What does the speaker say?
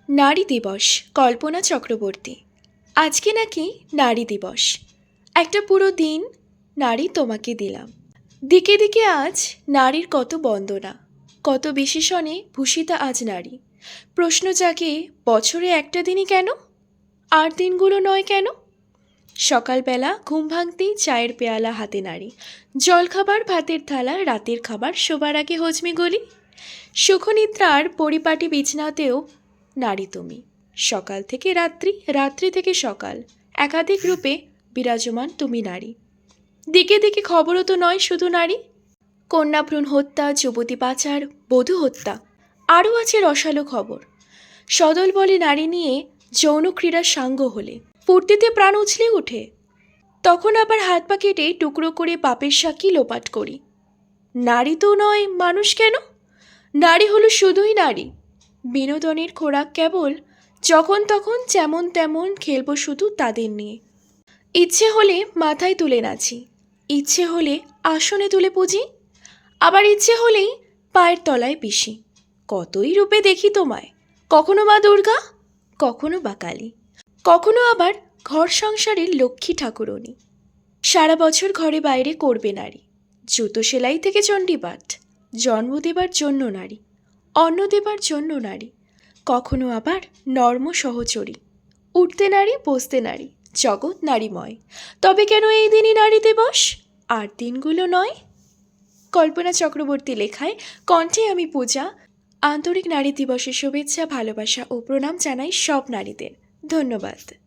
নারী দিবস কল্পনা চক্রবর্তী। আজকে নাকি নারী দিবস। একটা পুরো দিন নারী তোমাকে দিলাম। দিকে দিকে আজ নারীর কত বন্দনা, কত বিশেষণে ভূষিতা আজ নারী। প্রশ্ন জাগে, বছরে একটা দিনই কেন, আর দিনগুলো নয় কেন? সকালবেলা ঘুম ভাঙতেই চায়ের পেয়ালা হাতে নারী, জলখাবার ভাতের থালা, রাতের খাবার শোবার আগে হজমি গলি। সুখনিদ্রার পরিপাটি বিছনাতেও নারী তুমি। সকাল থেকে রাত্রি, রাত্রি থেকে সকাল, একাধিক রূপে বিরাজমান তুমি নারী। দিকে দিকে খবরও তো নয় শুধু নারী, কন্যাভ্রূণ হত্যা, যুবতী পাচার, বধূ হত্যা, আরও আছে রসালো খবর। সদল বলে নারী নিয়ে যৌন ক্রীড়ার সাঙ্গ হলে ফুর্তিতে প্রাণ উছলে উঠে, তখন আবার হাত পা কেটে টুকরো করে পাপের সাক্ষী লোপাট করি। নারী তো নয় মানুষ কেন? নারী হলো শুধুই নারী। বিনোদনের খোরাক কেবল যখন তখন যেমন তেমন খেলবো শুধু তাদের নিয়ে। ইচ্ছে হলে মাথায় তুলে নাচি, ইচ্ছে হলে আসনে তুলে পুজি, আবার ইচ্ছে হলেই পায়ের তলায় পিষি। কতই রূপে দেখি তোমায়, কখনো মা দুর্গা, কখনো বা কালী, কখনো আবার ঘর সংসারের লক্ষ্মী ঠাকুরনী। সারা বছর ঘরে বাইরে করবে নারী, জুতো সেলাই থেকে চণ্ডীপাঠ। জন্ম দেবার জন্য নারী, অন্ন দেবার জন্য নারী, কখনো আবার নর্ম সহচরী। উঠতে নারী, বসতে নারী, জগৎ নারীময়। তবে কেন এই দিনই নারী দিবস, আর দিনগুলো নয়? কল্পনা চক্রবর্তী লেখায়, কণ্ঠে আমি পূজা। আন্তরিক নারী দিবসের শুভেচ্ছা, ভালোবাসা ও প্রণাম জানাই সব নারীদের। ধন্যবাদ।